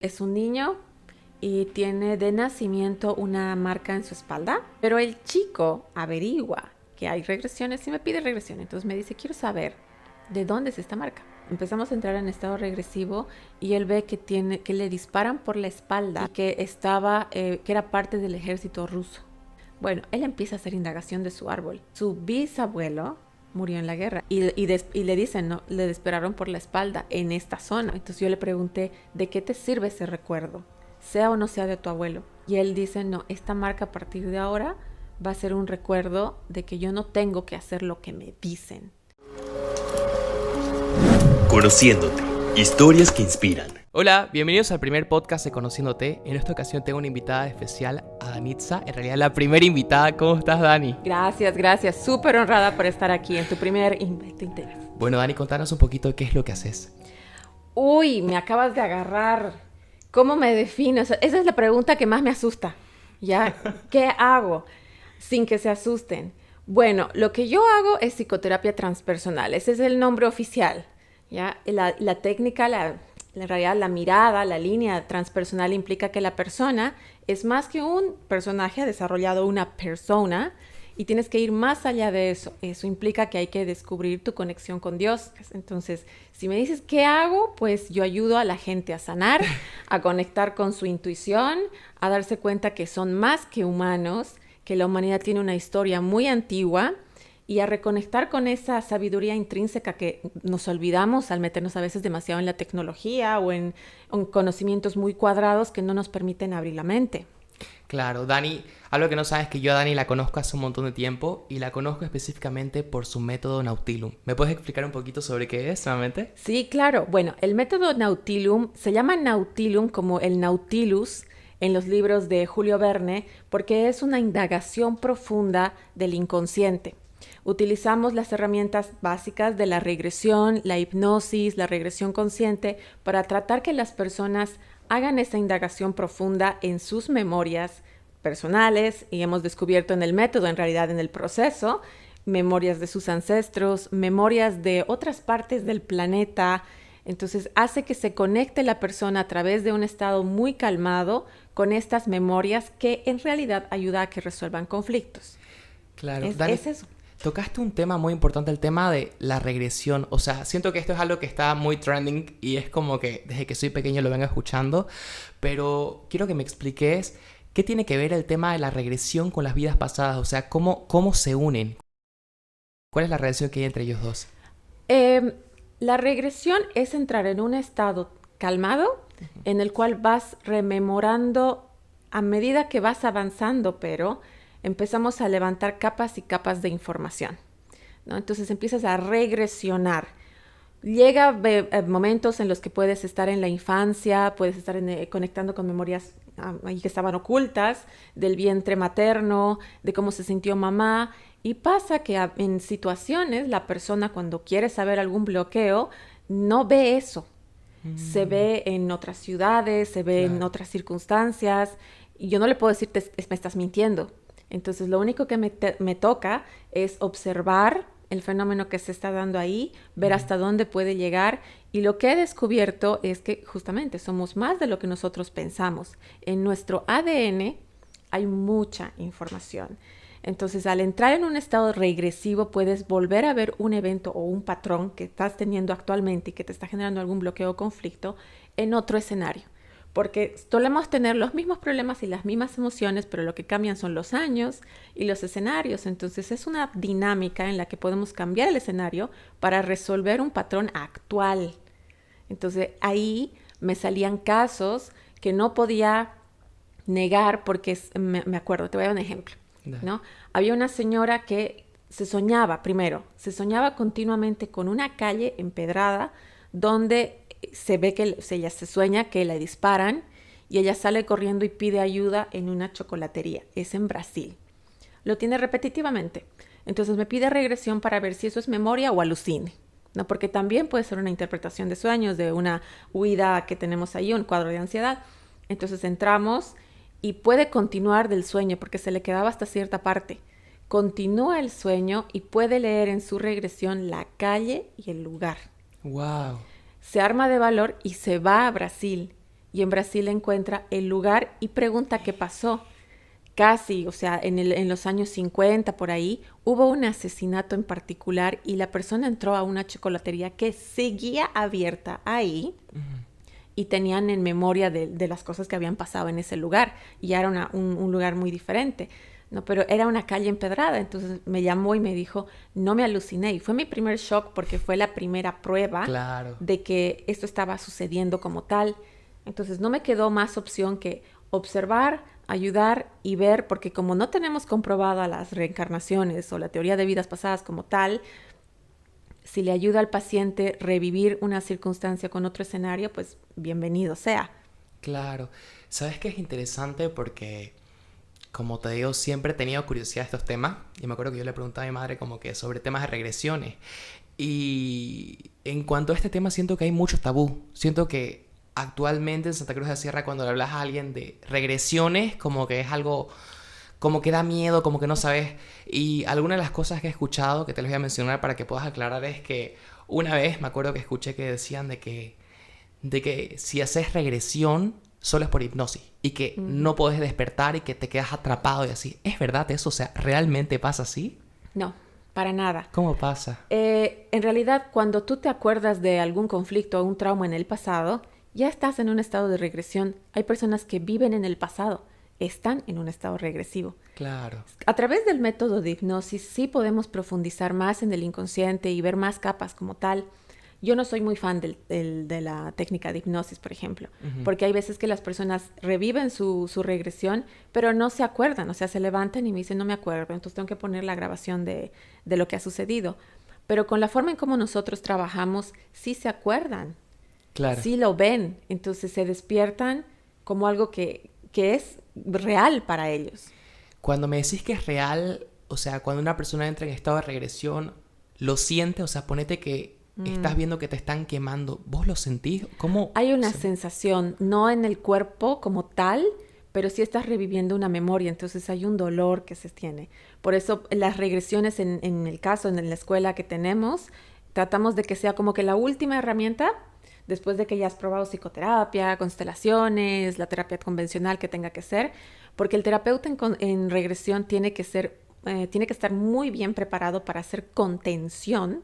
Es un niño y tiene de nacimiento una marca en su espalda, pero el chico averigua que hay regresiones y me pide regresión. Entonces me dice, quiero saber de dónde es esta marca. Empezamos a entrar en estado regresivo y él ve que le disparan por la espalda y que era parte del ejército ruso. Bueno, él empieza a hacer indagación de su árbol. Su bisabuelo murió en la guerra y le dicen, no, le dispararon por la espalda en esta zona. Entonces yo le pregunté, ¿de qué te sirve ese recuerdo? Sea o no sea de tu abuelo. Y él dice, no, esta marca a partir de ahora va a ser un recuerdo de que yo no tengo que hacer lo que me dicen. Conociéndote. Historias que inspiran. Hola, bienvenidos al primer podcast de Conociéndote. En esta ocasión tengo una invitada especial, a Danitza, en realidad la primera invitada. ¿Cómo estás, Dani? Gracias. Súper honrada por estar aquí en tu primer interés. Bueno, Dani, contanos un poquito qué es lo que haces. Uy, me acabas de agarrar. ¿Cómo me defino? Esa es la pregunta que más me asusta. ¿Ya? ¿Qué hago? Sin que se asusten. Bueno, lo que yo hago es psicoterapia transpersonal. Ese es el nombre oficial. ¿Ya? La técnica, en realidad la mirada, la línea transpersonal implica que la persona es más que un personaje, ha desarrollado una persona y tienes que ir más allá de eso. Eso implica que hay que descubrir tu conexión con Dios. Entonces, si me dices qué hago, pues yo ayudo a la gente a sanar, a conectar con su intuición, a darse cuenta que son más que humanos, que la humanidad tiene una historia muy antigua y a reconectar con esa sabiduría intrínseca que nos olvidamos al meternos a veces demasiado en la tecnología o en conocimientos muy cuadrados que no nos permiten abrir la mente. Claro, Dani, algo que no sabes es que yo a Dani la conozco hace un montón de tiempo y la conozco específicamente por su método Nautilum. ¿Me puedes explicar un poquito sobre qué es realmente? Sí, claro. Bueno, el método Nautilum se llama Nautilum como el Nautilus en los libros de Julio Verne porque es una indagación profunda del inconsciente. Utilizamos las herramientas básicas de la regresión, la hipnosis, la regresión consciente para tratar que las personas hagan esa indagación profunda en sus memorias personales y hemos descubierto en el método, en realidad en el proceso, memorias de sus ancestros, memorias de otras partes del planeta. Entonces hace que se conecte la persona a través de un estado muy calmado con estas memorias que en realidad ayuda a que resuelvan conflictos. Claro, Es, Dani, es eso. tocaste un tema muy importante, el tema de la regresión. O sea, siento que esto es algo que está muy trending y es como que desde que soy pequeño lo vengo escuchando, pero quiero que me expliques qué tiene que ver el tema de la regresión con las vidas pasadas. O sea, cómo se unen. ¿Cuál es la relación que hay entre ellos dos? Eh, la regresión es entrar en un estado calmado en el cual vas rememorando a medida que vas avanzando, pero empezamos a levantar capas y capas de información, ¿no? Entonces empiezas a regresionar. Llega momentos en los que puedes estar en la infancia, puedes estar conectando con memorias ahí que estaban ocultas, del vientre materno, de cómo se sintió mamá. Y pasa que en situaciones la persona cuando quiere saber algún bloqueo no ve eso. Se ve en otras ciudades, se ve en Claro. otras circunstancias. Y yo no le puedo decir, me estás mintiendo. Entonces lo único que me toca es observar el fenómeno que se está dando ahí, ver hasta dónde puede llegar. Y lo que he descubierto es que justamente somos más de lo que nosotros pensamos. En nuestro ADN hay mucha información. Entonces, al entrar en un estado regresivo, puedes volver a ver un evento o un patrón que estás teniendo actualmente y que te está generando algún bloqueo o conflicto en otro escenario. Porque solemos tener los mismos problemas y las mismas emociones, pero lo que cambian son los años y los escenarios. Entonces es una dinámica en la que podemos cambiar el escenario para resolver un patrón actual. Entonces ahí me salían casos que no podía negar porque me acuerdo, te voy a dar un ejemplo, ¿no? Había una señora que se soñaba continuamente con una calle empedrada donde se ve que ella se sueña que la disparan y ella sale corriendo y pide ayuda en una chocolatería. Es en Brasil. Lo tiene repetitivamente. Entonces me pide regresión para ver si eso es memoria o alucine, ¿no? Porque también puede ser una interpretación de sueños, de una huida que tenemos ahí, un cuadro de ansiedad. Entonces entramos y puede continuar del sueño porque se le quedaba hasta cierta parte. Continúa el sueño y puede leer en su regresión la calle y el lugar. Wow. Se arma de valor y se va a Brasil. y en Brasil encuentra el lugar y pregunta qué pasó. Casi, o sea, en los años 50 por ahí, hubo un asesinato en particular y la persona entró a una chocolatería que seguía abierta ahí y tenían en memoria de las cosas que habían pasado en ese lugar. Y era un lugar muy diferente, ¿no? Pero era una calle empedrada, entonces me llamó y me dijo, no me aluciné. Y fue mi primer shock porque fue la primera prueba de que esto estaba sucediendo como tal. Entonces no me quedó más opción que observar, ayudar y ver, porque como no tenemos comprobada las reencarnaciones o la teoría de vidas pasadas como tal, si le ayuda al paciente revivir una circunstancia con otro escenario, pues bienvenido sea. Claro. ¿Sabes qué es interesante? Porque, como te digo, siempre he tenido curiosidad de estos temas. Y me acuerdo que yo le preguntaba a mi madre como que sobre temas de regresiones. Y en cuanto a este tema, siento que hay muchos tabú. Siento que actualmente en Santa Cruz de la Sierra, cuando le hablas a alguien de regresiones, como que es algo, como que da miedo, como que no sabes. Y algunas de las cosas que he escuchado, que te les voy a mencionar para que puedas aclarar, es que una vez me acuerdo que escuché que decían de que si haces regresión, solo es por hipnosis. Y que no podés despertar y que te quedas atrapado y así. ¿Es verdad eso? O sea, ¿realmente pasa así? No, para nada. ¿Cómo pasa? En realidad, cuando tú te acuerdas de algún conflicto o un trauma en el pasado, ya estás en un estado de regresión. Hay personas que viven en el pasado, están en un estado regresivo. Claro. A través del método de hipnosis sí podemos profundizar más en el inconsciente y ver más capas como tal. Yo no soy muy fan de la técnica de hipnosis, por ejemplo, porque hay veces que las personas reviven su regresión, pero no se acuerdan, o sea, se levantan y me dicen, no me acuerdo, entonces tengo que poner la grabación de lo que ha sucedido. Pero con la forma en cómo nosotros trabajamos, sí se acuerdan, Claro. sí lo ven, entonces se despiertan como algo que es real para ellos. Cuando me decís que es real, o sea, cuando una persona entra en estado de regresión, ¿lo siente? O sea, ponete que estás viendo que te están quemando. ¿Vos lo sentís? ¿Cómo? Hay una sensación, no en el cuerpo como tal, pero sí estás reviviendo una memoria, entonces hay un dolor que se tiene. Por eso las regresiones en el caso, en la escuela que tenemos, tratamos de que sea como que la última herramienta, después de que ya has probado psicoterapia, constelaciones, la terapia convencional que tenga que ser, porque el terapeuta en regresión tiene que estar muy bien preparado para hacer contención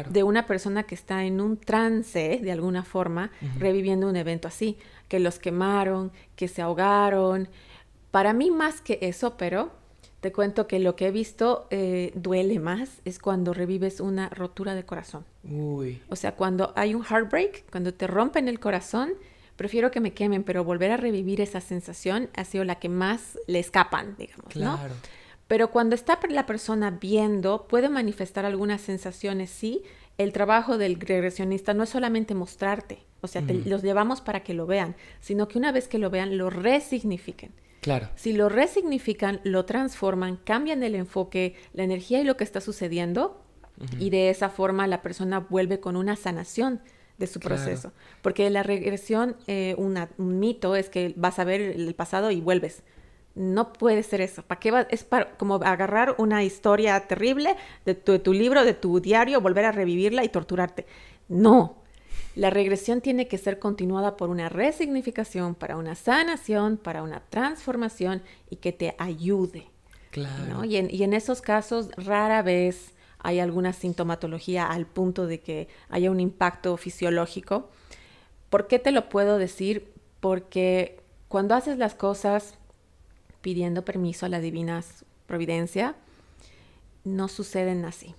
de una persona que está en un trance, de alguna forma, reviviendo un evento así, que los quemaron, que se ahogaron. Para mí más que eso, pero te cuento que lo que he visto duele más es cuando revives una rotura de corazón. Uy. O sea, cuando hay un heartbreak, cuando te rompen el corazón, prefiero que me quemen, pero volver a revivir esa sensación ha sido la que más le escapan, digamos, ¿no? Claro. Pero cuando está la persona viendo, puede manifestar algunas sensaciones, sí. El trabajo del regresionista no es solamente mostrarte, o sea, los llevamos para que lo vean, sino que una vez que lo vean, lo resignifiquen. Claro. Si lo resignifican, lo transforman, cambian el enfoque, la energía y lo que está sucediendo, y de esa forma la persona vuelve con una sanación de su proceso. Claro. Porque la regresión, un mito es que vas a ver el pasado y vuelves. No puede ser eso. ¿Para qué va? Es como agarrar una historia terrible de tu libro, de tu diario, volver a revivirla y torturarte. No. La regresión tiene que ser continuada por una resignificación, para una sanación, para una transformación y que te ayude. Claro. ¿No? Y en esos casos rara vez hay alguna sintomatología al punto de que haya un impacto fisiológico. ¿Por qué te lo puedo decir? Porque cuando haces las cosas pidiendo permiso a la divina providencia, no suceden así.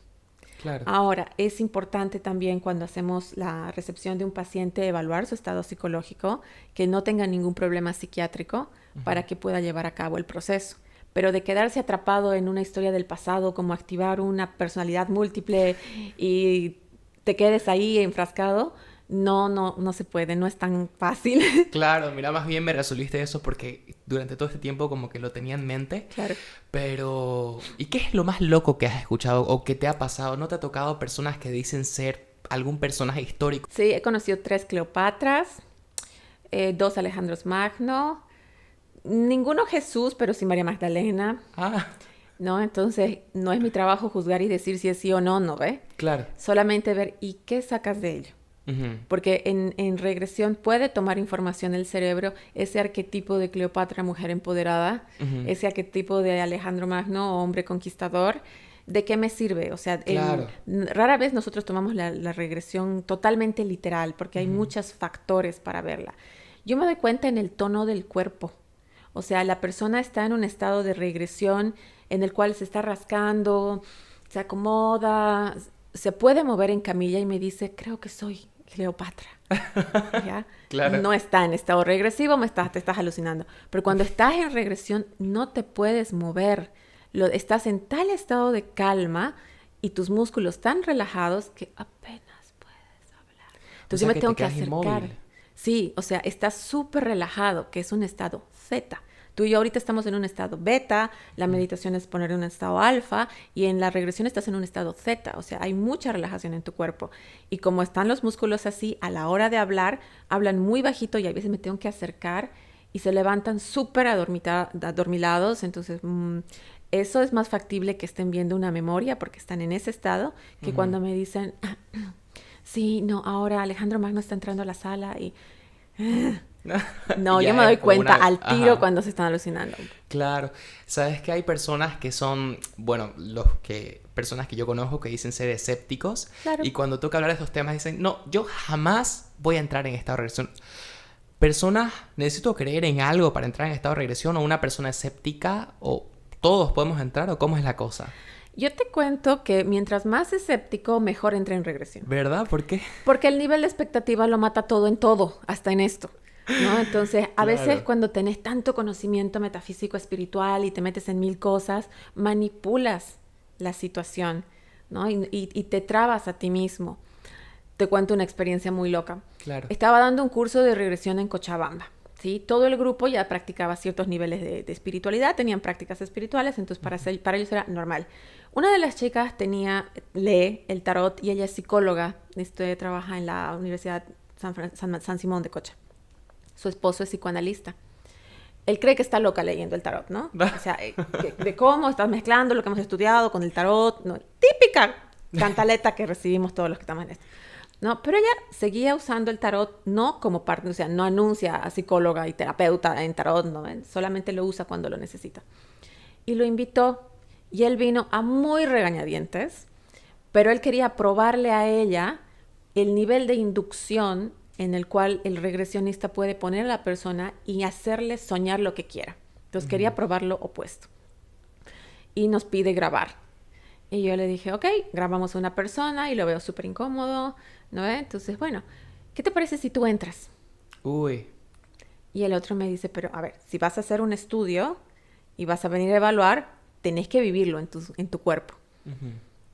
Claro. Ahora, es importante también cuando hacemos la recepción de un paciente evaluar su estado psicológico, que no tenga ningún problema psiquiátrico para que pueda llevar a cabo el proceso. Pero de quedarse atrapado en una historia del pasado, como activar una personalidad múltiple y te quedes ahí enfrascado, no se puede, no es tan fácil. Claro, mira, más bien me resolviste eso porque durante todo este tiempo como que lo tenía en mente. Claro. Pero, ¿y qué es lo más loco que has escuchado o que te ha pasado? ¿No te ha tocado personas que dicen ser algún personaje histórico? Sí, he conocido 3 Cleopatras, 2 Alejandros Magno, ninguno Jesús, pero sí María Magdalena. Ah, ¿No? Entonces, no es mi trabajo juzgar y decir si es sí o no, ¿no ve? claro. Solamente ver, ¿y qué sacas de ello? Porque en regresión puede tomar información el cerebro, ese arquetipo de Cleopatra, mujer empoderada, ese arquetipo de Alejandro Magno, hombre conquistador. ¿De qué me sirve? O sea, Claro. rara vez nosotros tomamos la regresión totalmente literal, porque hay muchos factores para verla. Yo me doy cuenta en el tono del cuerpo. O sea, la persona está en un estado de regresión en el cual se está rascando, se acomoda, se puede mover en camilla y me dice, creo que soy Cleopatra. ¿Ya? Claro. No está en estado regresivo, te estás alucinando. Pero cuando estás en regresión no te puedes mover. Estás en tal estado de calma y tus músculos tan relajados que apenas puedes hablar. Entonces yo me tengo que acercar. Inmóvil. Sí, o sea, estás súper relajado, que es un estado zeta. Tú y yo ahorita estamos en un estado beta, la meditación es poner en un estado alfa y en la regresión estás en un estado zeta. O sea, hay mucha relajación en tu cuerpo. Y como están los músculos así, a la hora de hablar, hablan muy bajito y a veces me tengo que acercar y se levantan súper adormilados. Entonces, eso es más factible que estén viendo una memoria porque están en ese estado que cuando me dicen, sí, no, ahora Alejandro Magno está entrando a la sala y... No, yo me doy cuenta al tiro cuando se están alucinando. Claro. Sabes que hay personas que son, bueno, personas que yo conozco que dicen ser escépticos. Claro. Y cuando toca hablar de estos temas dicen, no, yo jamás voy a entrar en estado de regresión. Personas, necesito creer en algo para entrar en estado de regresión, o una persona escéptica, o todos podemos entrar, o cómo es la cosa. Yo te cuento que mientras más escéptico, mejor entra en regresión. ¿Verdad? ¿Por qué? Porque el nivel de expectativa lo mata todo en todo, hasta en esto, ¿no? Entonces, a veces cuando tenés tanto conocimiento metafísico, espiritual y te metes en 1000 cosas, manipulas la situación, ¿no? Y te trabas a ti mismo. Te cuento una experiencia muy loca. Claro. Estaba dando un curso de regresión en Cochabamba, ¿sí? Todo el grupo ya practicaba ciertos niveles de espiritualidad, tenían prácticas espirituales, entonces para ellos era normal. Una de las chicas lee el tarot y ella es psicóloga, trabaja en la Universidad San Simón de Cocha. Su esposo es psicoanalista. Él cree que está loca leyendo el tarot, ¿no? O sea, de cómo estás mezclando lo que hemos estudiado con el tarot, ¿no? Típica cantaleta que recibimos todos los que estamos en esto. No, pero ella seguía usando el tarot no como parte, o sea, no anuncia a psicóloga y terapeuta en tarot, no, solamente lo usa cuando lo necesita. Y lo invitó y él vino a muy regañadientes, pero él quería probarle a ella el nivel de inducción en el cual el regresionista puede poner a la persona y hacerle soñar lo que quiera. Entonces quería probar lo opuesto. Y nos pide grabar. Y yo le dije, ok, grabamos a una persona y lo veo súper incómodo, ¿no? Entonces, bueno, ¿qué te parece si tú entras? Uy. Y el otro me dice, pero a ver, si vas a hacer un estudio y vas a venir a evaluar, tenés que vivirlo en tu cuerpo.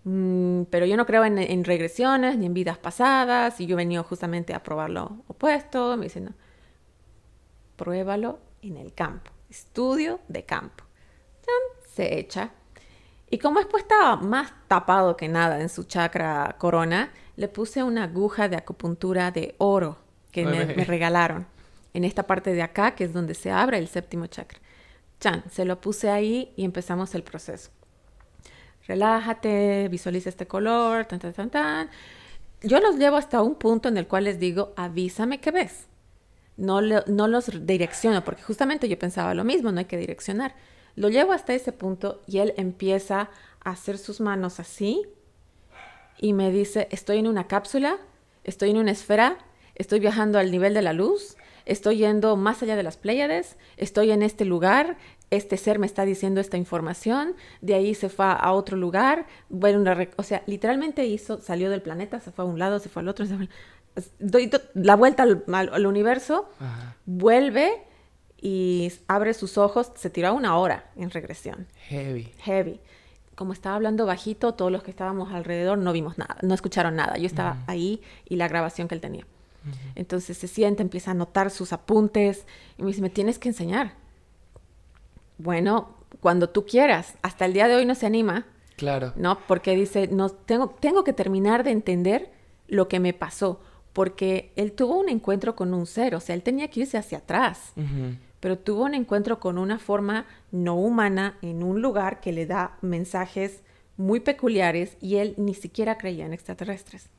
Pero yo no creo en regresiones ni en vidas pasadas y yo he venido justamente a probar lo opuesto. Me dice, no, pruébalo en el campo, estudio de campo. Se echa. Y como después estaba más tapado que nada en su chakra corona, le puse una aguja de acupuntura de oro que me regalaron en esta parte de acá, que es donde se abre el séptimo chakra. Se lo puse ahí y empezamos el proceso. Relájate, visualiza este color, tan, tan, tan, tan. Yo los llevo hasta un punto en el cual les digo, avísame qué ves. No los direcciono, porque justamente yo pensaba lo mismo, no hay que direccionar. Lo llevo hasta ese punto y él empieza a hacer sus manos así y me dice, estoy en una cápsula, estoy en una esfera, estoy viajando al nivel de la luz, estoy yendo más allá de las Pléyades, estoy en este lugar, este ser me está diciendo esta información, de ahí se fue a otro lugar, o sea, literalmente salió del planeta, se fue a un lado, se fue al otro, doy la vuelta al universo, vuelve y abre sus ojos, se tiró 1 hora en regresión. Heavy. Como estaba hablando bajito, todos los que estábamos alrededor no vimos nada, no escucharon nada. Yo estaba ahí y la grabación que él tenía. Entonces se sienta, empieza a anotar sus apuntes y me dice, me tienes que enseñar. Bueno, cuando tú quieras. Hasta el día de hoy no se anima. Claro. ¿No? Porque dice, no, tengo que terminar de entender lo que me pasó. Porque él tuvo un encuentro con un ser, o sea, él tenía que irse hacia atrás. Pero tuvo un encuentro con una forma no humana en un lugar que le da mensajes muy peculiares y él ni siquiera creía en extraterrestres.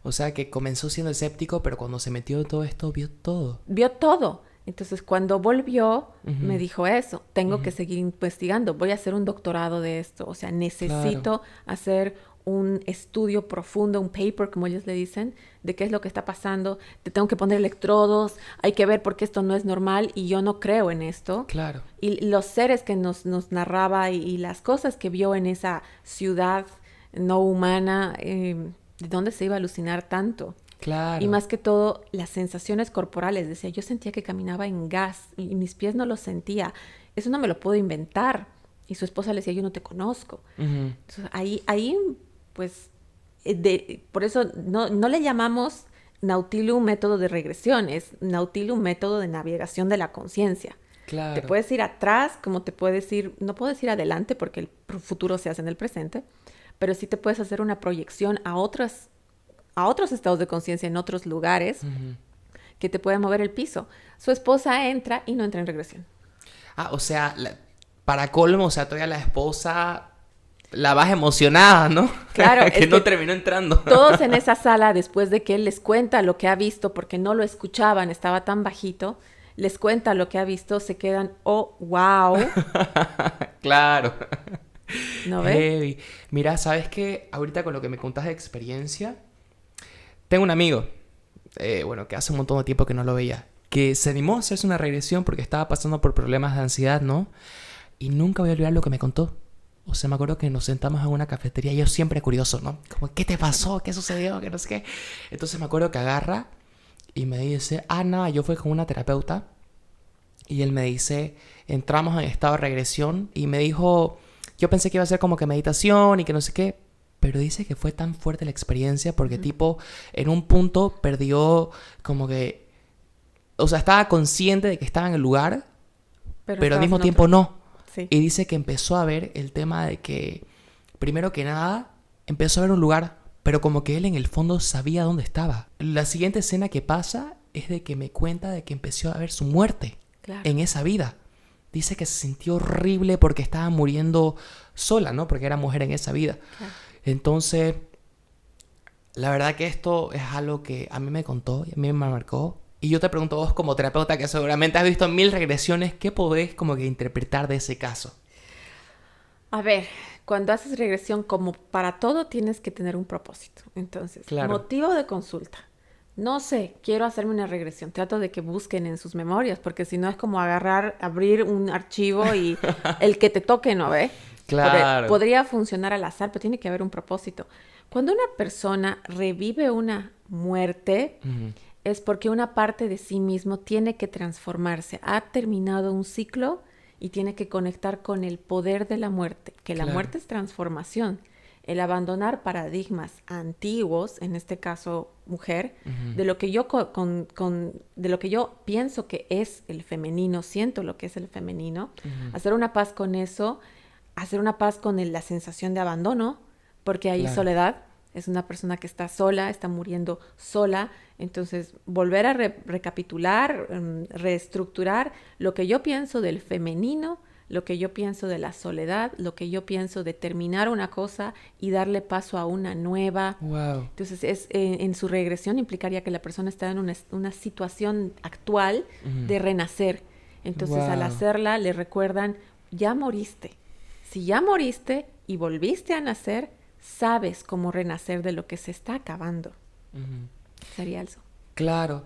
O sea, que comenzó siendo escéptico, pero cuando se metió en todo esto, vio todo. Vio todo. Entonces, cuando volvió, me dijo eso, tengo que seguir investigando, voy a hacer un doctorado de esto, o sea, necesito hacer un estudio profundo, un paper, como ellos le dicen, de qué es lo que está pasando, te tengo que poner electrodos, hay que ver por qué esto no es normal y yo no creo en esto. Claro. Y los seres que nos narraba y las cosas que vio en esa ciudad no humana, ¿de dónde se iba a alucinar tanto? Claro. Y más que todo, las sensaciones corporales. Decía, yo sentía que caminaba en gas y mis pies no los sentía. Eso no me lo puedo inventar. Y su esposa le decía, yo no te conozco. Entonces, ahí pues, por eso no le llamamos Nautilus método de regresión, es Nautilus método de navegación de la conciencia. Claro. Te puedes ir atrás, como te puedes ir, no puedes ir adelante porque el futuro se hace en el presente, pero sí te puedes hacer una proyección a otros estados de conciencia en otros lugares que te pueden mover el piso. Su esposa entra y no entra en regresión. O sea, para colmo, o sea, todavía la esposa la vas emocionada, ¿no? Claro. que no terminó entrando. Todos en esa sala, después de que él les cuenta lo que ha visto, porque no lo escuchaban, estaba tan bajito, les cuenta lo que ha visto, se quedan, oh, wow. Claro. ¿No ves? Heavy. Mira, ¿sabes qué? Ahorita con lo que me contas de experiencia, tengo un amigo, que hace un montón de tiempo que no lo veía, que se animó a hacerse una regresión porque estaba pasando por problemas de ansiedad, ¿no? Y nunca voy a olvidar lo que me contó. O sea, me acuerdo que nos sentamos en una cafetería y yo siempre curioso, ¿no? Como, ¿qué te pasó? ¿Qué sucedió? ¿Qué no sé qué? Entonces me acuerdo que agarra y me dice, nada, yo fui con una terapeuta y él me dice, entramos en estado de regresión y me dijo, yo pensé que iba a ser como que meditación y que no sé qué, pero dice que fue tan fuerte la experiencia porque tipo, en un punto perdió como que, o sea, estaba consciente de que estaba en el lugar, pero al mismo tiempo no. Sí. Y dice que empezó a ver el tema de que, primero que nada, empezó a ver un lugar, pero como que él en el fondo sabía dónde estaba. La siguiente escena que pasa es de que me cuenta de que empezó a ver su muerte en esa vida. Dice que se sintió horrible porque estaba muriendo sola, ¿no? Porque era mujer en esa vida. Claro. Entonces, la verdad que esto es algo que a mí me contó y a mí me marcó. Y yo te pregunto vos como terapeuta que seguramente has visto 1000 regresiones, ¿qué podés como que interpretar de ese caso? A ver, cuando haces regresión, como para todo tienes que tener un propósito. Entonces, motivo de consulta. No sé, quiero hacerme una regresión. Trato de que busquen en sus memorias, porque si no es como abrir un archivo y el que te toque, ¿no ve? Claro. Podría funcionar al azar, pero tiene que haber un propósito. Cuando una persona revive una muerte, es porque una parte de sí mismo tiene que transformarse. Ha terminado un ciclo y tiene que conectar con el poder de la muerte, que la muerte es transformación. El abandonar paradigmas antiguos, en este caso mujer, de lo que yo de lo que yo pienso que es el femenino, siento lo que es el femenino, hacer una paz con eso, hacer una paz con la sensación de abandono, porque hay soledad, es una persona que está sola, está muriendo sola, entonces volver a recapitular, reestructurar lo que yo pienso del femenino, lo que yo pienso de la soledad, lo que yo pienso de terminar una cosa y darle paso a una nueva. Wow. Entonces, en su regresión implicaría que la persona está en una situación actual de renacer. Entonces, al hacerla, le recuerdan, ya moriste. Si ya moriste y volviste a nacer, sabes cómo renacer de lo que se está acabando. Sería eso. Claro.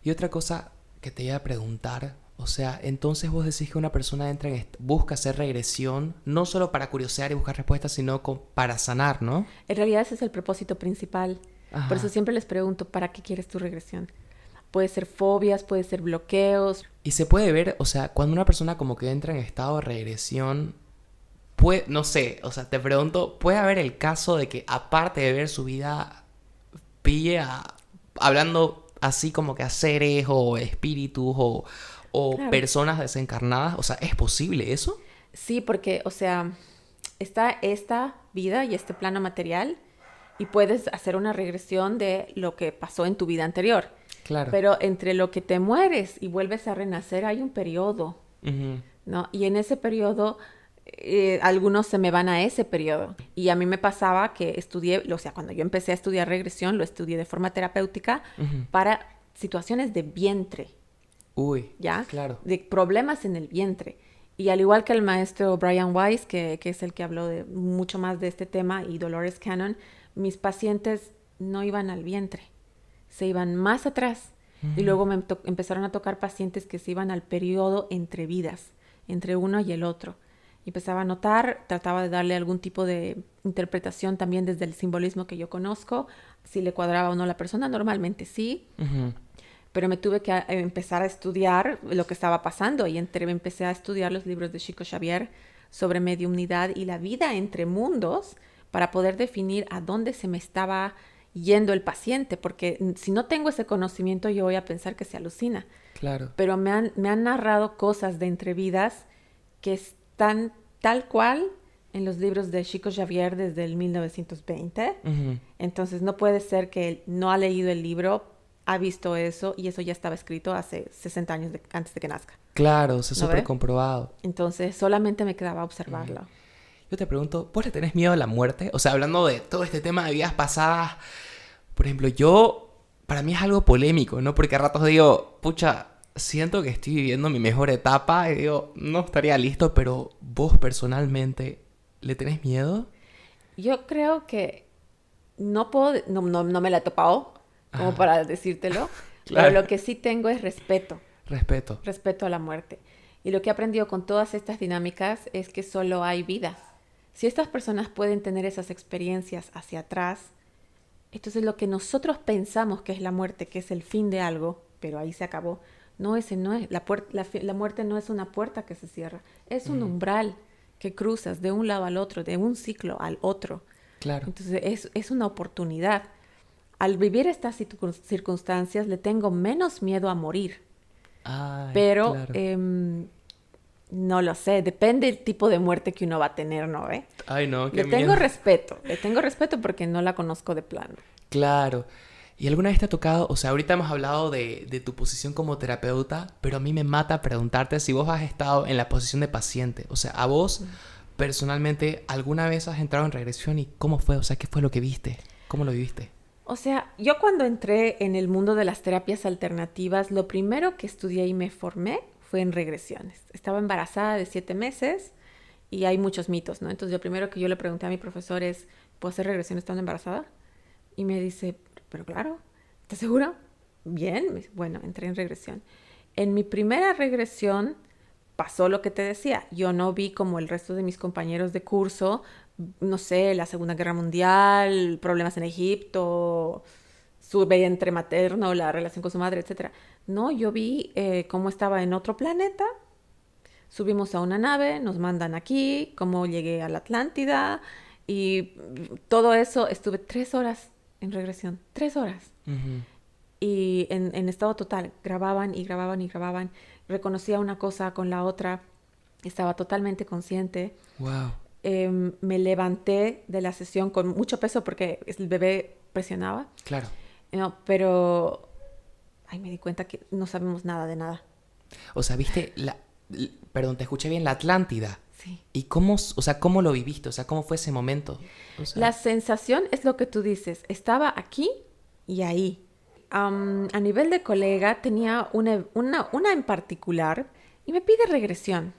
Y otra cosa que te iba a preguntar... O sea, entonces vos decís que una persona busca hacer regresión no solo para curiosear y buscar respuestas, sino para sanar, ¿no? En realidad ese es el propósito principal. Ajá. Por eso siempre les pregunto, ¿para qué quieres tu regresión? Puede ser fobias, puede ser bloqueos. Y se puede ver, o sea, cuando una persona como que entra en estado de regresión, no sé, o sea, te pregunto, ¿puede haber el caso de que aparte de ver su vida, pille hablando así como que a seres o espíritus o personas desencarnadas? O sea, ¿es posible eso? Sí, porque, o sea, está esta vida y este plano material y puedes hacer una regresión de lo que pasó en tu vida anterior. Claro. Pero entre lo que te mueres y vuelves a renacer hay un periodo, ¿no? Y en ese periodo algunos se me van a ese periodo. Y a mí me pasaba que estudié, o sea, cuando yo empecé a estudiar regresión, lo estudié de forma terapéutica para situaciones de vientre, Uy, ¿ya? claro. De problemas en el vientre. Y al igual que el maestro Brian Weiss, que es el que habló de mucho más de este tema, y Dolores Cannon, mis pacientes no iban al vientre, se iban más atrás. Y luego empezaron a tocar pacientes que se iban al periodo entre vidas, entre uno y el otro. Y empezaba a notar, trataba de darle algún tipo de interpretación también desde el simbolismo que yo conozco, si le cuadraba o no a la persona, normalmente sí. Pero me tuve que empezar a estudiar lo que estaba pasando y empecé a estudiar los libros de Chico Xavier sobre mediumnidad y la vida entre mundos para poder definir a dónde se me estaba yendo el paciente, porque si no tengo ese conocimiento yo voy a pensar que se alucina. Claro. Pero me han narrado cosas de entrevidas que están tal cual en los libros de Chico Xavier desde el 1920. Entonces no puede ser que él no ha leído el libro, ha visto eso y eso ya estaba escrito hace 60 años antes de que nazca. Claro, o sea, ¿No súper ve? comprobado. Entonces solamente me quedaba observarlo. Yo te pregunto, ¿vos le tenés miedo a la muerte? O sea, hablando de todo este tema de vidas pasadas, por ejemplo, para mí es algo polémico, ¿no? Porque a ratos digo, pucha, siento que estoy viviendo mi mejor etapa y digo, no estaría listo, pero vos personalmente, ¿le tenés miedo? Yo creo que no puedo, no me la he topado como para decírtelo, Claro. pero lo que sí tengo es respeto. Respeto. Respeto a la muerte. Y lo que he aprendido con todas estas dinámicas es que solo hay vida. Si estas personas pueden tener esas experiencias hacia atrás, entonces lo que nosotros pensamos que es la muerte, que es el fin de algo, pero ahí se acabó, no, ese no es. La muerte no es una puerta que se cierra, es un umbral que cruzas de un lado al otro, de un ciclo al otro. Claro. Entonces es una oportunidad. Al vivir estas circunstancias le tengo menos miedo a morir. Ay, Pero claro. no lo sé, depende del tipo de muerte que uno va a tener, ¿no ve? Ay, no, qué Le tengo miedo. respeto porque no la conozco de plano. Claro. ¿Y alguna vez te ha tocado, o sea, ahorita hemos hablado de tu posición como terapeuta, pero a mí me mata preguntarte si vos has estado en la posición de paciente? O sea, a vos personalmente, ¿alguna vez has entrado en regresión y cómo fue? O sea, ¿qué fue lo que viste? ¿Cómo lo viviste? O sea, yo cuando entré en el mundo de las terapias alternativas, lo primero que estudié y me formé fue en regresiones. Estaba embarazada de 7 meses y hay muchos mitos, ¿no? Entonces, lo primero que yo le pregunté a mi profesor es, ¿puedo hacer regresión estando embarazada? Y me dice, pero claro, ¿estás segura? Bien, me dice, bueno, entré en regresión. En mi primera regresión pasó lo que te decía. Yo no vi como el resto de mis compañeros de curso, no sé, la Segunda Guerra Mundial, problemas en Egipto, su vientre materno, la relación con su madre, etcétera. No, yo vi cómo estaba en otro planeta. Subimos a una nave, nos mandan aquí, cómo llegué a la Atlántida y todo eso. Estuve 3 horas en regresión, 3 horas. Y en estado total, grababan y grababan y grababan. Reconocía una cosa con la otra, estaba totalmente consciente. Wow. Me levanté de la sesión con mucho peso porque el bebé presionaba. Claro. No, pero me di cuenta que no sabemos nada de nada. O sea, viste perdón, te escuché bien, la Atlántida. Sí. ¿Y cómo, o sea, cómo lo viviste? O sea, ¿cómo fue ese momento? O sea, La sensación es lo que tú dices. Estaba aquí y ahí. A nivel de colega tenía una en particular y me pide regresión.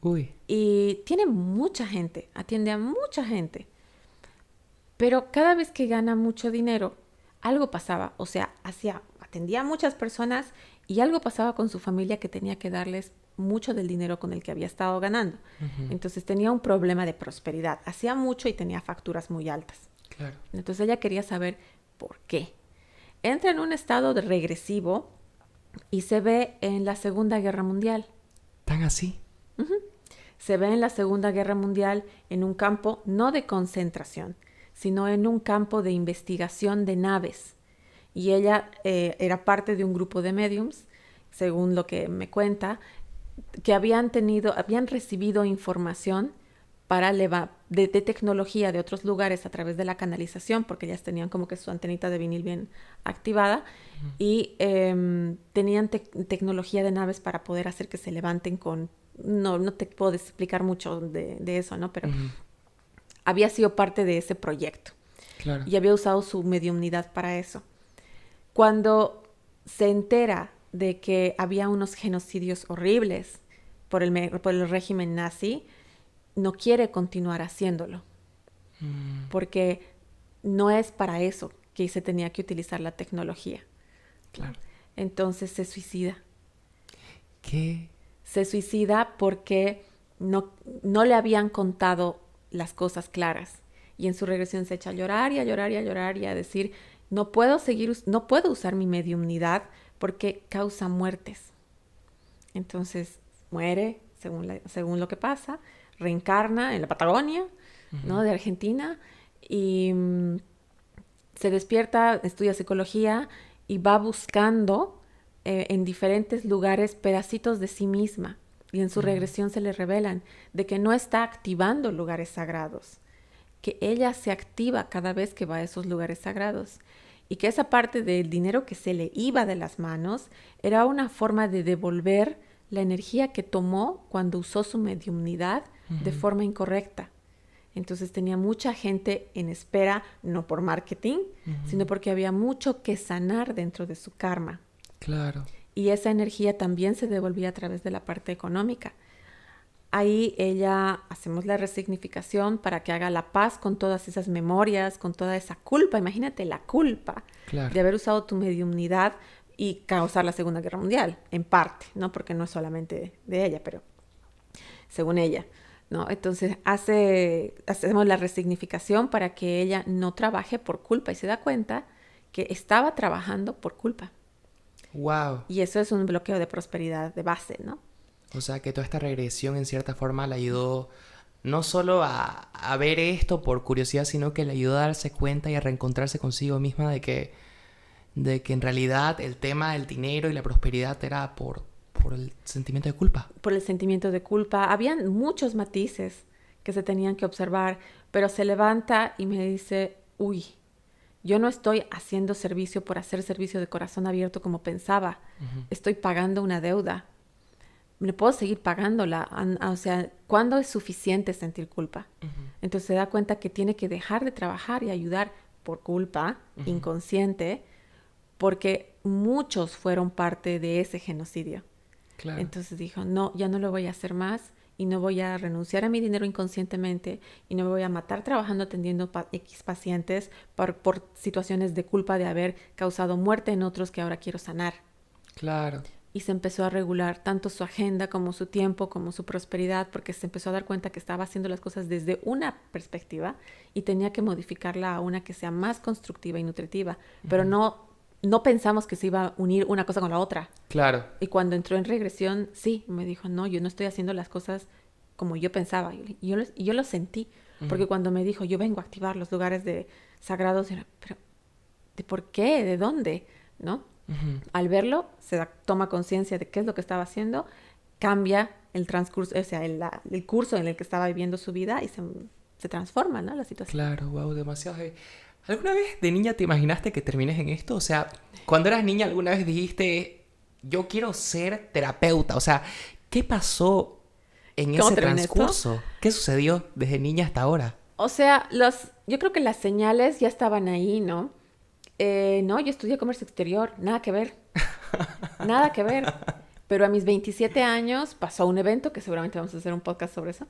uy. Y tiene mucha gente, atiende a mucha gente. Pero cada vez que gana mucho dinero, algo pasaba. O sea, atendía a muchas personas y algo pasaba con su familia que tenía que darles mucho del dinero con el que había estado ganando. Entonces tenía un problema de prosperidad. Hacía mucho y tenía facturas muy altas. Claro. Entonces ella quería saber por qué. Entra en un estado de regresivo y se ve en la Segunda Guerra Mundial. ¿Tan así? Se ve en la Segunda Guerra Mundial en un campo no de concentración, sino en un campo de investigación de naves. Y ella era parte de un grupo de mediums, según lo que me cuenta, que habían recibido información de tecnología de otros lugares a través de la canalización, porque ellas tenían como que su antenita de vinil bien activada, y tenían tecnología de naves para poder hacer que se levanten con no te puedo explicar mucho de eso, ¿no? Pero había sido parte de ese proyecto. Claro. Y había usado su mediumnidad para eso. Cuando se entera de que había unos genocidios horribles por el régimen nazi, no quiere continuar haciéndolo. Porque no es para eso que se tenía que utilizar la tecnología. Claro. Entonces se suicida. ¿Qué? Se suicida porque no le habían contado las cosas claras. Y en su regresión se echa a llorar y a llorar y a llorar y a decir, no puedo usar mi mediumnidad porque causa muertes. Entonces muere, según lo que pasa, reencarna en la Patagonia, ¿no? De Argentina, y se despierta, estudia psicología y va buscando en diferentes lugares pedacitos de sí misma. Y en su regresión se le revelan de que no está activando lugares sagrados, que ella se activa cada vez que va a esos lugares sagrados. Y que esa parte del dinero que se le iba de las manos era una forma de devolver la energía que tomó cuando usó su mediumnidad de forma incorrecta. Entonces tenía mucha gente en espera, no por marketing, sino porque había mucho que sanar dentro de su karma. Claro. Y esa energía también se devolvía a través de la parte económica. Ahí hacemos la resignificación para que haga la paz con todas esas memorias, con toda esa culpa. Imagínate la culpa de haber usado tu mediumnidad y causar la Segunda Guerra Mundial, en parte, ¿no? Porque no es solamente de ella, pero según ella, ¿no? Entonces hacemos la resignificación para que ella no trabaje por culpa y se da cuenta que estaba trabajando por culpa. Wow. Y eso es un bloqueo de prosperidad de base, ¿no? O sea, que toda esta regresión en cierta forma le ayudó no solo a ver esto por curiosidad, sino que le ayudó a darse cuenta y a reencontrarse consigo misma de que en realidad el tema del dinero y la prosperidad era por el sentimiento de culpa. Por el sentimiento de culpa. Habían muchos matices que se tenían que observar, pero se levanta y me dice, uy, yo no estoy haciendo servicio por hacer servicio de corazón abierto como pensaba. Estoy pagando una deuda. ¿Me puedo seguir pagándola? O sea, ¿cuándo es suficiente sentir culpa? Entonces se da cuenta que tiene que dejar de trabajar y ayudar por culpa inconsciente, porque muchos fueron parte de ese genocidio. Claro. Entonces dijo, no, ya no lo voy a hacer más y no voy a renunciar a mi dinero inconscientemente y no me voy a matar trabajando atendiendo X pacientes por situaciones de culpa de haber causado muerte en otros que ahora quiero sanar. Claro. Y se empezó a regular tanto su agenda como su tiempo, como su prosperidad, porque se empezó a dar cuenta que estaba haciendo las cosas desde una perspectiva y tenía que modificarla a una que sea más constructiva y nutritiva. Pero no pensamos que se iba a unir una cosa con la otra. Claro. Y cuando entró en regresión, sí, me dijo, no, yo no estoy haciendo las cosas como yo pensaba. Y yo lo sentí, porque cuando me dijo, yo vengo a activar los lugares sagrados, era, pero ¿de por qué? ¿De dónde? ¿No? Al verlo, toma conciencia de qué es lo que estaba haciendo, cambia el transcurso, o sea, el curso en el que estaba viviendo su vida y se transforma, ¿no? La situación. Claro, wow, demasiado. ¿Alguna vez de niña te imaginaste que termines en esto? O sea, cuando eras niña, ¿alguna vez dijiste, yo quiero ser terapeuta? O sea, ¿qué pasó en ese transcurso? ¿Qué sucedió desde niña hasta ahora? O sea, yo creo que las señales ya estaban ahí, ¿no? No, yo estudié comercio exterior, nada que ver. Nada que ver. Pero a mis 27 años pasó un evento, que seguramente vamos a hacer un podcast sobre eso.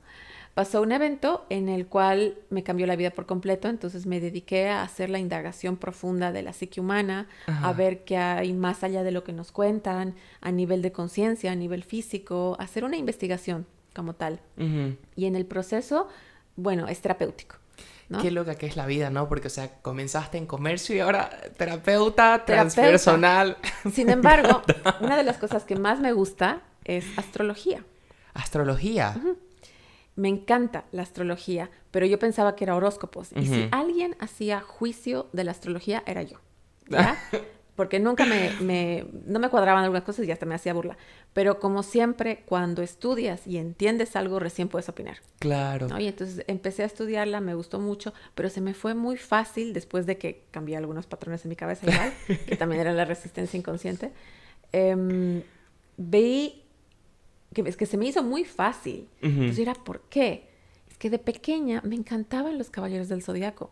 Pasó un evento en el cual me cambió la vida por completo, entonces me dediqué a hacer la indagación profunda de la psique humana, a ver qué hay más allá de lo que nos cuentan, a nivel de conciencia, a nivel físico, hacer una investigación como tal. Y en el proceso, bueno, es terapéutico, ¿no? Qué loca que es la vida, ¿no? Porque, o sea, comenzaste en comercio y ahora terapeuta. Transpersonal. Sin embargo, una de las cosas que más me gusta es astrología. ¿Astrología? Me encanta la astrología, pero yo pensaba que era horóscopos. Y si alguien hacía juicio de la astrología, era yo, ¿ya? Porque nunca no me cuadraban algunas cosas y hasta me hacía burla. Pero como siempre, cuando estudias y entiendes algo, recién puedes opinar. Claro. ¿No? Y entonces empecé a estudiarla, me gustó mucho, pero se me fue muy fácil después de que cambié algunos patrones en mi cabeza igual, que también era la resistencia inconsciente. Vi es que se me hizo muy fácil. Entonces era, ¿por qué? Es que de pequeña me encantaban los Caballeros del Zodiaco.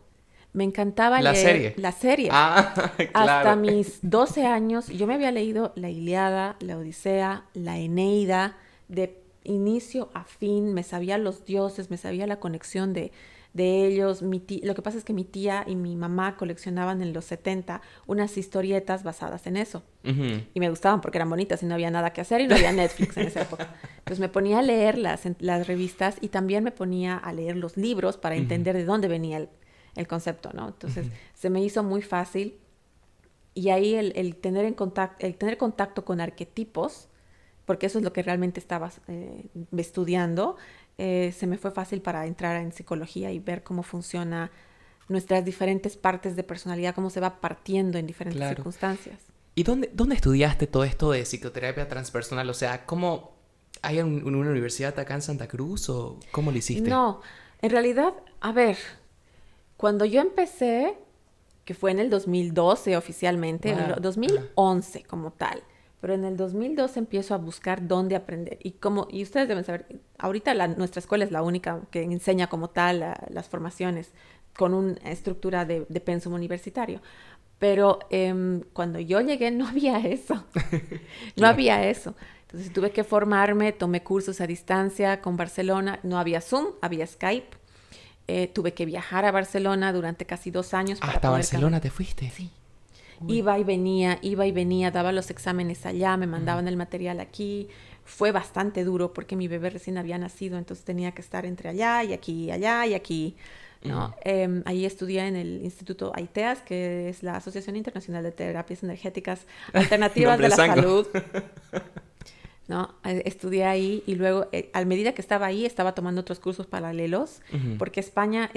Me encantaba ¿La leer serie? la serie. Ah, Hasta claro. mis 12 años yo me había leído la Ilíada, la Odisea, la Eneida, de inicio a fin, me sabía los dioses, me sabía la conexión de ellos. Lo que pasa es que mi tía y mi mamá coleccionaban en los 70 unas historietas basadas en eso. Ujú. Y me gustaban porque eran bonitas y no había nada que hacer y no había Netflix en esa época. Entonces me ponía a leer las revistas y también me ponía a leer los libros para entender de dónde venía el concepto, ¿no? Entonces se me hizo muy fácil y ahí el tener contacto con arquetipos, porque eso es lo que realmente estaba estudiando, se me fue fácil para entrar en psicología y ver cómo funciona nuestras diferentes partes de personalidad, cómo se va partiendo en diferentes Claro. circunstancias. ¿Y dónde estudiaste todo esto de psicoterapia transpersonal? O sea, ¿cómo hay una universidad acá en Santa Cruz o cómo lo hiciste? No, en realidad, a ver, cuando yo empecé, que fue en el 2012 oficialmente, en el Wow. 2011 como tal, pero en el 2012 empiezo a buscar dónde aprender. Y ustedes deben saber, ahorita nuestra escuela es la única que enseña como tal las formaciones con una estructura de pensum universitario. Pero cuando yo llegué no había eso. No Claro. había eso. Entonces tuve que formarme, tomé cursos a distancia con Barcelona. No había Zoom, había Skype. Tuve que viajar a Barcelona durante casi 2 años para ¿Hasta poder Barcelona te fuiste? Sí. Uy. Iba y venía, daba los exámenes allá, me mandaban el material aquí. Fue bastante duro porque mi bebé recién había nacido, entonces tenía que estar entre allá y aquí, ¿no? Ahí estudié en el Instituto AITEAS, que es la Asociación Internacional de Terapias Energéticas Alternativas de Nombre la sango. Salud. ¿No? Estudié ahí y luego, a medida que estaba ahí, estaba tomando otros cursos paralelos, porque España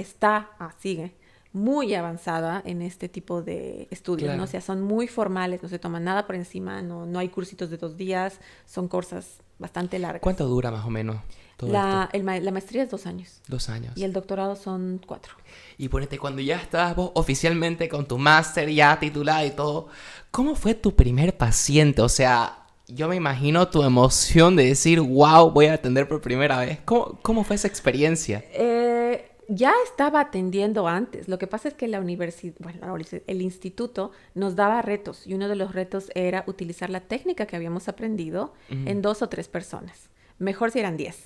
sigue muy avanzada en este tipo de estudios, Claro. ¿no? O sea, son muy formales, no se toman nada por encima, no hay cursitos de 2 días, son cosas bastante largas. ¿Cuánto dura más o menos todo La esto? maestría es 2 años 2 años. y el doctorado son 4. Y ponete, cuando ya estás vos oficialmente con tu máster ya titulada y todo, ¿cómo fue tu primer paciente? O sea, yo me imagino tu emoción de decir, wow, voy a atender por primera vez. ¿Cómo fue esa experiencia? Ya estaba atendiendo antes. Lo que pasa es que el instituto nos daba retos y uno de los retos era utilizar la técnica que habíamos aprendido en 2 o 3 personas. Mejor si eran 10.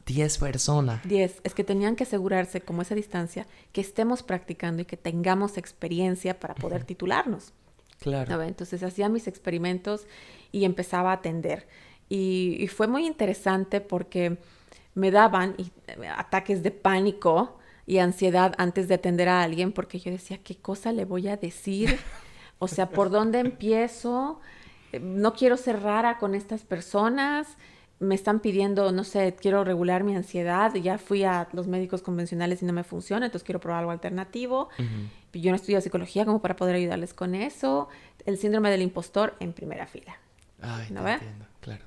10 personas. 10. Es que tenían que asegurarse, como esa distancia, que estemos practicando y que tengamos experiencia para poder titularnos. Claro. ¿No ve? Entonces hacía mis experimentos y empezaba a atender. Y fue muy interesante porque me daban ataques de pánico y ansiedad antes de atender a alguien porque yo decía, ¿qué cosa le voy a decir? O sea, ¿por dónde empiezo? No quiero ser rara con estas personas. Me están pidiendo, no sé, quiero regular mi ansiedad. Ya fui a los médicos convencionales y no me funciona, entonces quiero probar algo alternativo. Yo no estudio psicología como para poder ayudarles con eso. El síndrome del impostor en primera fila. Ay, ¿No te ve? entiendo, claro.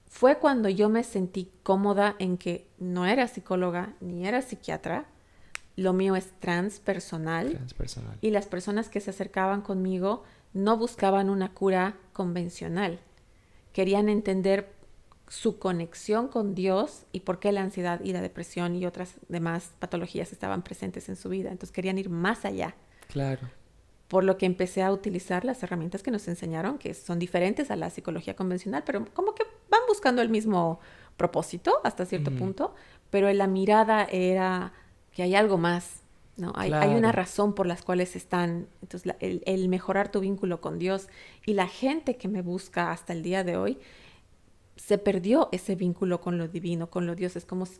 Fue cuando yo me sentí cómoda en que no era psicóloga ni era psiquiatra. Lo mío es transpersonal. Transpersonal. Y las personas que se acercaban conmigo no buscaban una cura convencional. Querían entender su conexión con Dios y por qué la ansiedad y la depresión y otras demás patologías estaban presentes en su vida. Entonces querían ir más allá. Claro. Por lo que empecé a utilizar las herramientas que nos enseñaron, que son diferentes a la psicología convencional, pero como que van buscando el mismo propósito hasta cierto punto, pero la mirada era que hay algo más, ¿no? Hay una Claro. razón por las cuales están. Entonces, el mejorar tu vínculo con Dios y la gente que me busca hasta el día de hoy, se perdió ese vínculo con lo divino, con lo Dios,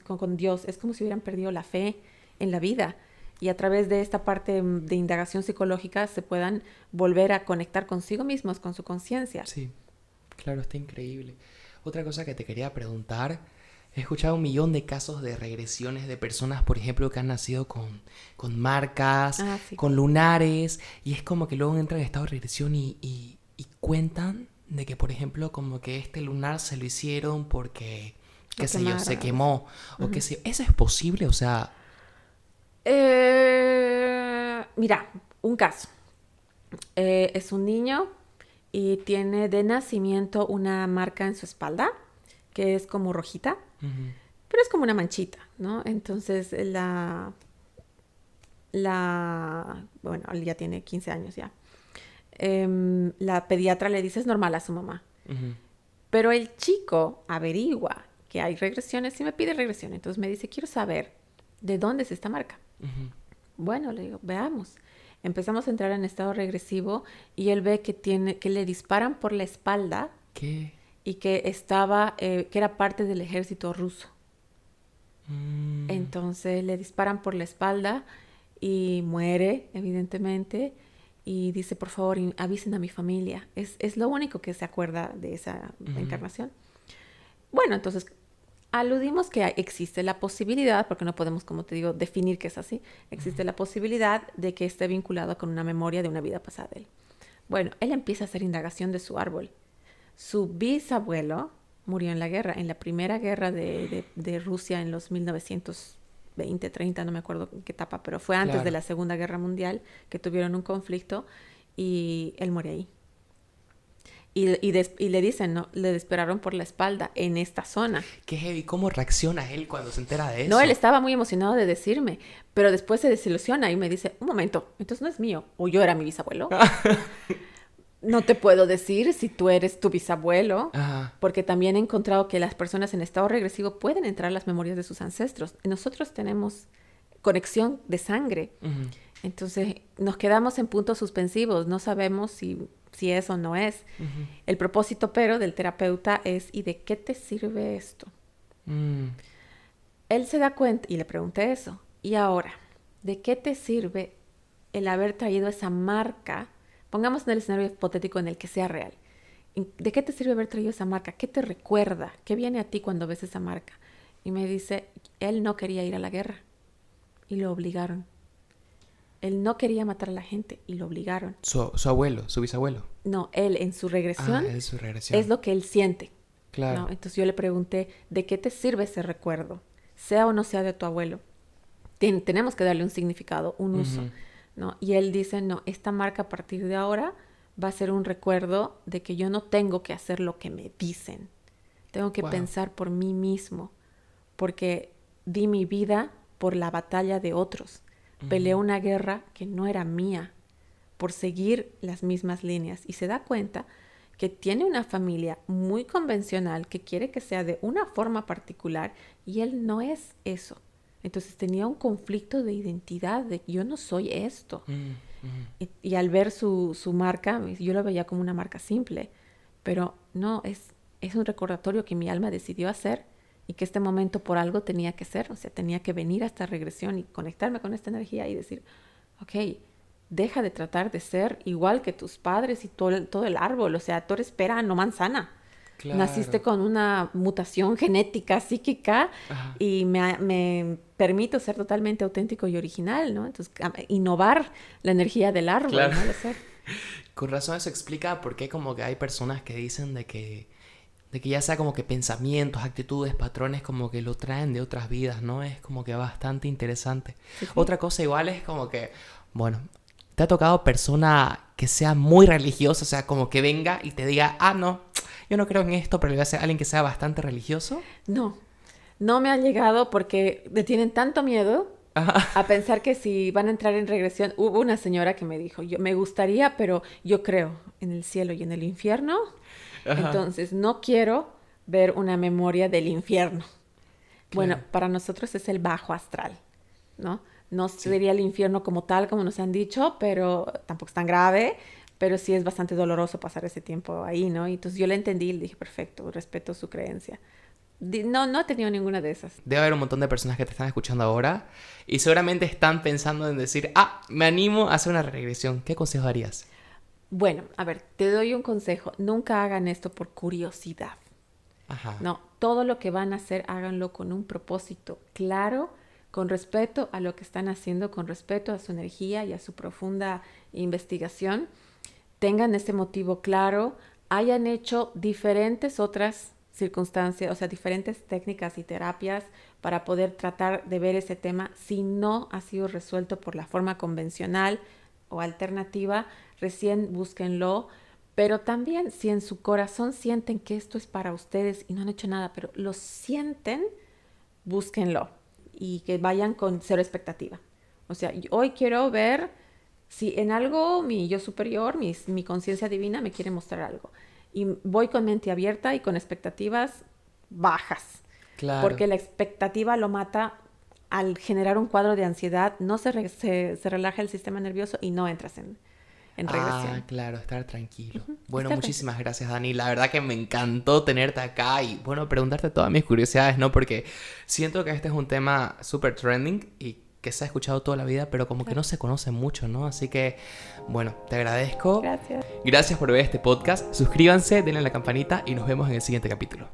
con Dios, es como si hubieran perdido la fe en la vida. Y a través de esta parte de indagación psicológica se puedan volver a conectar consigo mismos, con su conciencia. Sí, claro, está increíble. Otra cosa que te quería preguntar, he escuchado 1.000.000 de casos de regresiones de personas, por ejemplo, que han nacido con marcas, Sí. con lunares, y es como que luego entran en estado de regresión y cuentan de que, por ejemplo, como que este lunar se lo hicieron porque, qué sé yo, se quemó, o qué sé yo. ¿Eso es posible? O sea... Mira, un caso. Es un niño y tiene de nacimiento una marca en su espalda que es como rojita, Ujú. pero es como una manchita, ¿no? Entonces bueno, él ya tiene 15 años ya. La pediatra le dice, es normal a su mamá. Ujú. Pero el chico averigua que hay regresiones y me pide regresión. Entonces me dice, quiero saber de dónde es esta marca. Ujú. Bueno, le digo, veamos. Empezamos a entrar en estado regresivo y él ve que le disparan por la espalda ¿Qué? y que que era parte del ejército ruso. Entonces le disparan por la espalda y muere, evidentemente, y dice, por favor, avisen a mi familia. Es lo único que se acuerda de esa encarnación. Bueno, entonces aludimos que existe la posibilidad, porque no podemos, como te digo, definir que es así, existe la posibilidad de que esté vinculado con una memoria de una vida pasada de él. Bueno, él empieza a hacer indagación de su árbol. Su bisabuelo murió en la guerra, en la primera guerra de Rusia en los 1920, 30, no me acuerdo en qué etapa, pero fue antes Claro. de la Segunda Guerra Mundial que tuvieron un conflicto y él muere ahí. Y le dicen, ¿no? Le dispararon por la espalda en esta zona. Qué heavy. ¿Cómo reacciona él cuando se entera de eso? No, él estaba muy emocionado de decirme, pero después se desilusiona y me dice, un momento, entonces no es mío, o yo era mi bisabuelo. No te puedo decir si tú eres tu bisabuelo, Ajá. porque también he encontrado que las personas en estado regresivo pueden entrar a las memorias de sus ancestros. Nosotros tenemos conexión de sangre. Ujú. Entonces nos quedamos en puntos suspensivos, no sabemos si es o no es. Ujú. El propósito, pero, del terapeuta es, ¿y de qué te sirve esto? Mm. Él se da cuenta, y le pregunté eso, ¿y ahora? ¿De qué te sirve el haber traído esa marca? Pongamos en el escenario hipotético en el que sea real. ¿De qué te sirve haber traído esa marca? ¿Qué te recuerda? ¿Qué viene a ti cuando ves esa marca? Y me dice, él no quería ir a la guerra y lo obligaron. Él no quería matar a la gente y lo obligaron. Su abuelo, su bisabuelo. No, él en su regresión Ah, es su regresión. es lo que él siente. Claro. ¿No? Entonces yo le pregunté, ¿de qué te sirve ese recuerdo? Sea o no sea de tu abuelo. Tenemos que darle un significado, un uso. Ujú. ¿No? Y él dice, no, esta marca a partir de ahora va a ser un recuerdo de que yo no tengo que hacer lo que me dicen. Tengo que Wow. pensar por mí mismo, porque di mi vida por la batalla de otros. Peleé una guerra que no era mía, por seguir las mismas líneas. Y se da cuenta que tiene una familia muy convencional que quiere que sea de una forma particular y él no es eso. Entonces tenía un conflicto de identidad, de yo no soy esto. Y al ver su marca, yo lo veía como una marca simple, pero no, es un recordatorio que mi alma decidió hacer y que este momento por algo tenía que ser, o sea, tenía que venir a esta regresión y conectarme con esta energía y decir, ok, deja de tratar de ser igual que tus padres y todo el árbol, o sea, tú eres pera, no manzana. Claro. Naciste con una mutación genética, psíquica, Ajá. y me permito ser totalmente auténtico y original, ¿no? Entonces, innovar la energía del árbol, Claro. ¿no? Al ser. Con razón eso explica por qué como que hay personas que dicen de que ya sea como que pensamientos, actitudes, patrones como que lo traen de otras vidas, ¿no? Es como que bastante interesante. Sí, sí. Otra cosa igual es como que, bueno, te ha tocado persona que sea muy religiosa, o sea, como que venga y te diga, ah, no, yo no creo en esto, pero le va a ser alguien que sea bastante religioso. No, no me ha llegado porque le tienen tanto miedo Ajá. a pensar que si van a entrar en regresión. Hubo una señora que me dijo, yo me gustaría, pero yo creo en el cielo y en el infierno. Ajá. Entonces no quiero ver una memoria del infierno. Bueno, Claro. para nosotros es el bajo astral, ¿no? No Sí. sería el infierno como tal, como nos han dicho, pero tampoco es tan grave, pero sí es bastante doloroso pasar ese tiempo ahí, ¿no? Y entonces yo le entendí y le dije, perfecto, respeto su creencia. No he tenido ninguna de esas. Debe haber un montón de personas que te están escuchando ahora y seguramente están pensando en decir, ah, me animo a hacer una regresión. ¿Qué consejo darías? Bueno, a ver, te doy un consejo. Nunca hagan esto por curiosidad. Ajá. No, todo lo que van a hacer, háganlo con un propósito claro, con respeto a lo que están haciendo, con respeto a su energía y a su profunda investigación. Tengan ese motivo claro, hayan hecho diferentes otras circunstancias, o sea, diferentes técnicas y terapias para poder tratar de ver ese tema. Si no ha sido resuelto por la forma convencional o alternativa, recién búsquenlo, Pero también, si en su corazón sienten que esto es para ustedes y no han hecho nada, pero lo sienten, búsquenlo y que vayan con cero expectativa. O sea, hoy quiero ver si en algo mi yo superior, mi conciencia divina me quiere mostrar algo. Y voy con mente abierta y con expectativas bajas. Claro. Porque la expectativa lo mata al generar un cuadro de ansiedad, no se relaja el sistema nervioso y no entras en regresión. Ah, claro, estar tranquilo. Ujú, Bueno, estar muchísimas gracias, Dani. La verdad que me encantó tenerte acá y, bueno, preguntarte todas mis curiosidades, ¿no? Porque siento que este es un tema súper trending y que se ha escuchado toda la vida, pero como que no se conoce mucho, ¿no? Así que, bueno, te agradezco. Gracias. Gracias por ver este podcast. Suscríbanse, denle a la campanita y nos vemos en el siguiente capítulo.